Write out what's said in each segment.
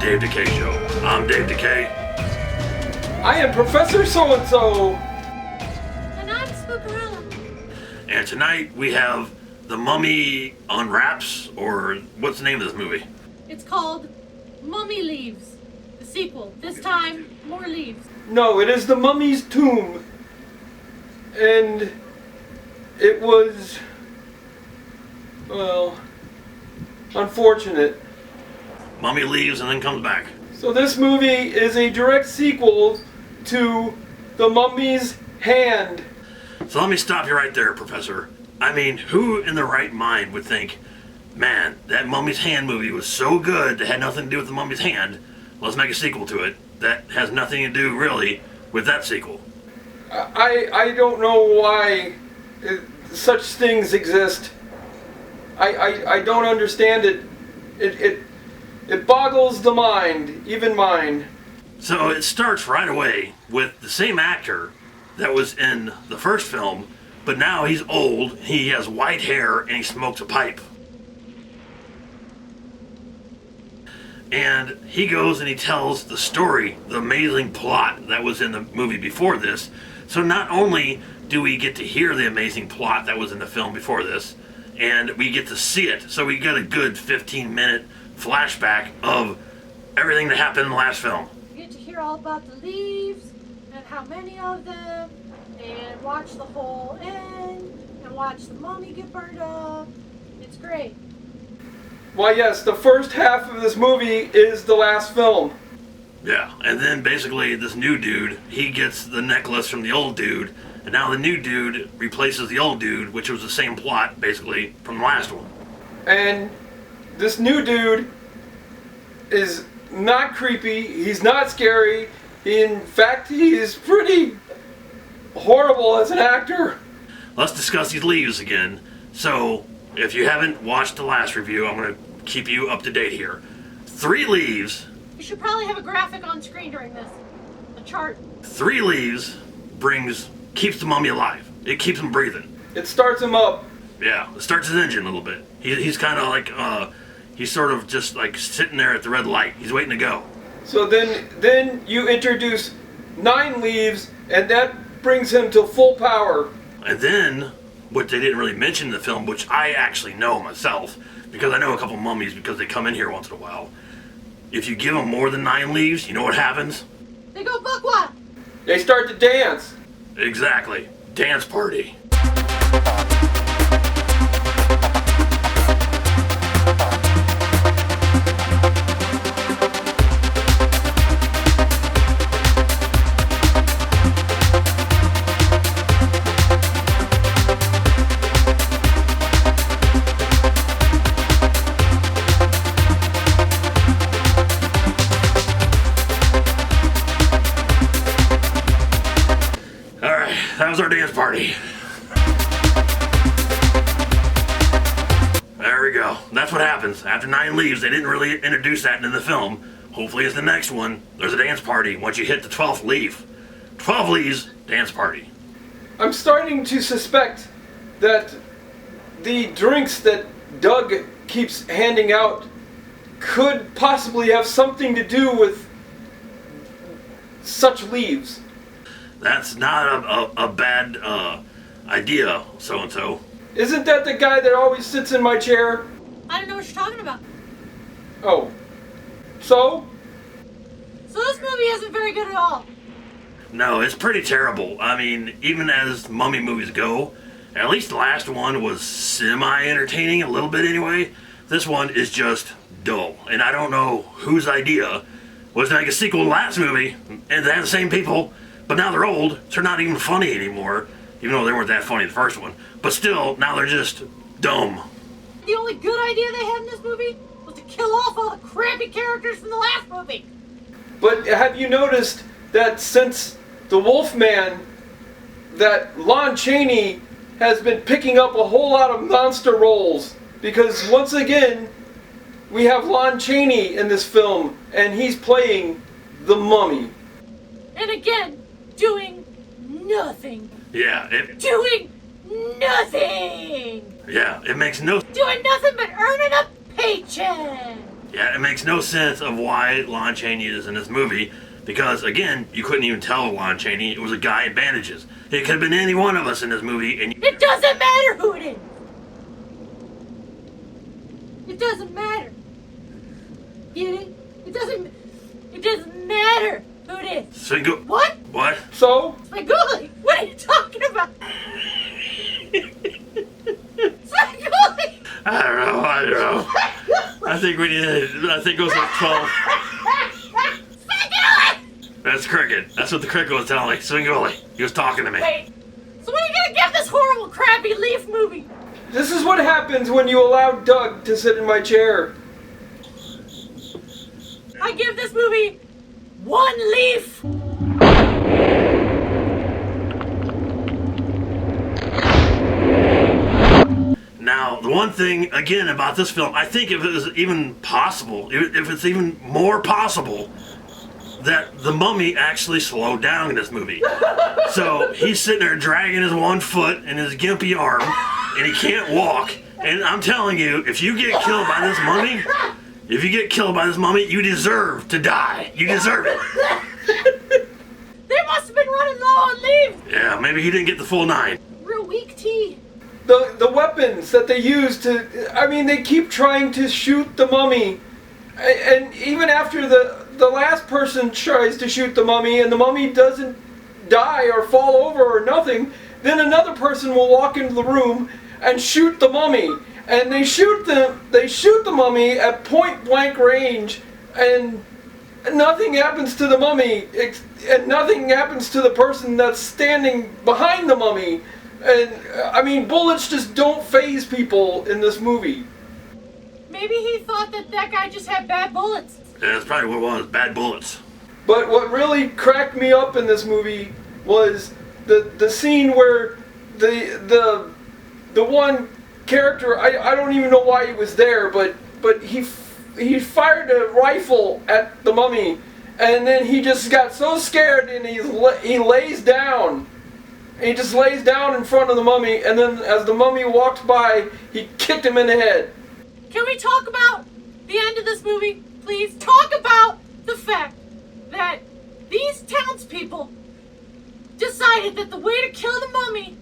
Dave Decay Show. I'm Dave Decay. I am Professor So-and-so. And I'm Spookarella. And tonight we have The Mummy on Wraps, or what's the name of this movie? It's called Mummy Leaves, the sequel. This time, more leaves. No, it is The Mummy's Tomb. And it was, well, unfortunate. Mummy leaves and then comes back. So this movie is a direct sequel to The Mummy's Hand. So let me stop you right there, Professor. I mean, who in their right mind would think, man, that Mummy's Hand movie was so good that had nothing to do with the Mummy's Hand, let's make a sequel to it that has nothing to do, really, with that sequel. I don't know why such things exist. I don't understand it. It boggles the mind, even mine. So it starts right away with the same actor that was in the first film, but now he's old, he has white hair, and he smokes a pipe. And he goes and he tells the story, the amazing plot that was in the movie before this. So not only do we get to hear the amazing plot that was in the film before this, and we get to see it, so we get a good 15-minute flashback of everything that happened in the last film. You get to hear all about the leaves and how many of them, and watch the whole end, and watch the mummy get burned up. It's great. Why, yes, the first half of this movie is the last film. Yeah, and then basically this new dude, he gets the necklace from the old dude, and now the new dude replaces the old dude, which was the same plot, basically, from the last one. And this new dude is not creepy, he's not scary, in fact, he is pretty horrible as an actor. Let's discuss these leaves again. So, if you haven't watched the last review, I'm going to keep you up to date here. 3 leaves. You should probably have a graphic on screen during this. A chart. 3 leaves keeps the mummy alive. It keeps him breathing. It starts him up. Yeah, it starts his engine a little bit. He's kind of like, he's sort of just like sitting there at the red light. He's waiting to go. So then you introduce 9 leaves, and that brings him to full power. And then, what they didn't really mention in the film, which I actually know myself, because I know a couple mummies because they come in here once in a while. If you give them more than 9 leaves, you know what happens? They go buck wild. They start to dance. Exactly. Dance party. That was our dance party. There we go. That's what happens. After 9 leaves, they didn't really introduce that in the film. Hopefully it's the next one. There's a dance party once you hit the 12th leaf. 12 leaves, dance party. I'm starting to suspect that the drinks that Doug keeps handing out could possibly have something to do with such leaves. That's not a bad idea, so-and-so. Isn't that the guy that always sits in my chair? I don't know what you're talking about. Oh. So? So this movie isn't very good at all. No, it's pretty terrible. I mean, even as mummy movies go, at least the last one was semi-entertaining, a little bit anyway. This one is just dull. And I don't know whose idea was to make a sequel to the last movie, and they have the same people, but now they're old, so they're not even funny anymore, even though they weren't that funny in the first one. But still, now they're just dumb. The only good idea they had in this movie was to kill off all the crappy characters from the last movie. But have you noticed that since the Wolfman, that Lon Chaney has been picking up a whole lot of monster roles? Because once again, we have Lon Chaney in this film, and he's playing the Mummy. And again, doing nothing. Yeah, Doing nothing! Yeah, it makes no... Doing nothing but earning a paycheck! Yeah, it makes no sense of why Lon Chaney is in this movie. Because, again, you couldn't even tell Lon Chaney. It was a guy in bandages. It could have been any one of us in this movie. And It doesn't matter who it is. It doesn't matter. Get it? It doesn't matter who it is. What? What? So? Spaguli, what are you talking about? Spaguli! I don't know. I think it was like 12. Spaguli! That's Cricket. That's what the Cricket was telling me. Swingoli. He was talking to me. Wait, so what are you gonna give this horrible, crappy Leaf movie? This is what happens when you allow Doug to sit in my chair. I give this movie 1 leaf. Now, the one thing, again, about this film, I think if it was even possible, if it's even more possible, that the mummy actually slowed down in this movie. So he's sitting there dragging his one foot and his gimpy arm, and he can't walk. And I'm telling you, if you get killed by this mummy, you deserve to die. You deserve it. They must have been running low on leaves. Yeah, maybe he didn't get the full 9. Real weak tea. The weapons that they use they keep trying to shoot the mummy. And even after the last person tries to shoot the mummy and the mummy doesn't die or fall over or nothing, then another person will walk into the room and shoot the mummy. And they shoot the mummy at point blank range, and nothing happens to the mummy, and nothing happens to the person that's standing behind the mummy. And bullets just don't faze people in this movie. Maybe he thought that guy just had bad bullets. Yeah, that's probably what it was. Bad bullets. But what really cracked me up in this movie was the scene where the one character, I don't even know why he was there, but he fired a rifle at the mummy, and then he just got so scared and he lays down. And he just lays down in front of the mummy, and then as the mummy walked by, he kicked him in the head. Can we talk about the end of this movie, please? Talk about the fact that these townspeople decided that the way to kill the mummy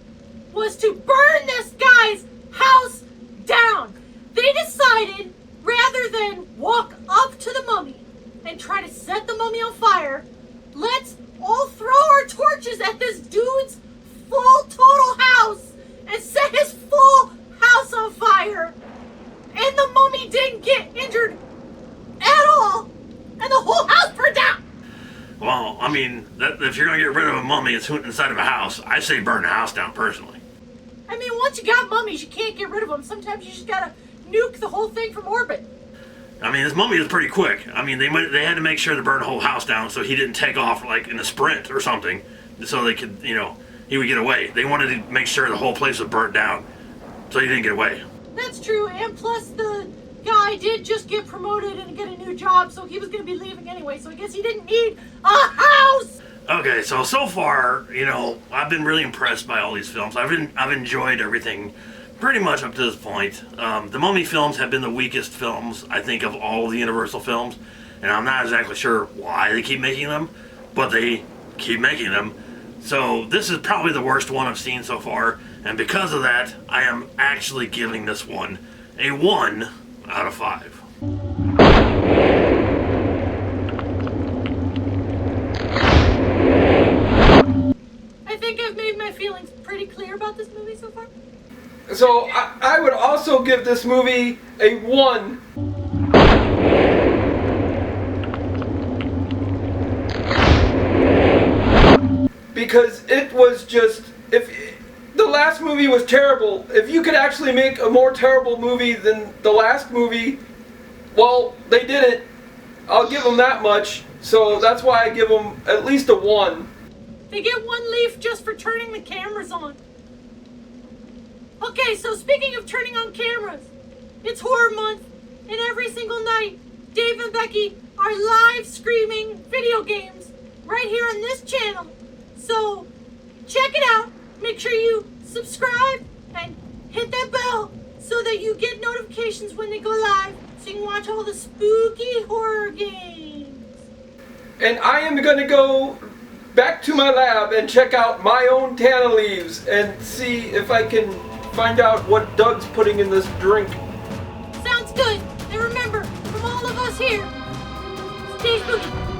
was to burn this guy's house down. They decided, rather than walk up to the mummy and try to set the mummy on fire, let's all throw our torches at this dude's full total house and set his full house on fire. And the mummy didn't get injured at all, and the whole house burned down. Well, if you're going to get rid of a mummy that's inside of a house, I say burn the house down, personally. Once you got mummies, you can't get rid of them. Sometimes you just gotta nuke the whole thing from orbit. This mummy is pretty quick. They had to make sure to burn the whole house down so he didn't take off, like, in a sprint or something, so they could, he would get away. They wanted to make sure the whole place was burnt down so he didn't get away. That's true, and plus the guy did just get promoted and get a new job, so he was going to be leaving anyway, so I guess he didn't need a house! Okay, so far, I've been really impressed by all these films. I've enjoyed everything pretty much up to this point. The Mummy films have been the weakest films, I think, of all the Universal films, and I'm not exactly sure why they keep making them, but they keep making them. So this is probably the worst one I've seen so far, and because of that, I am actually giving this one a 1 out of 5. I think I've made my feelings pretty clear about this movie so far. So I would also give this movie a 1. Because it was just, if the last movie was terrible, if you could actually make a more terrible movie than the last movie, well, they did it. I'll give them that much. So that's why I give them at least a 1. They get 1 leaf just for turning the cameras on. Okay, so speaking of turning on cameras, it's horror month, and every single night, Dave and Becky are live streaming video games right here on this channel. So check it out. Make sure you subscribe and hit that bell so that you get notifications when they go live. so you can watch all the spooky horror games. And I am going to go back to my lab and check out my own Tana leaves and see if I can find out what Doug's putting in this drink. Sounds good. And remember, from all of us here, stay spooky.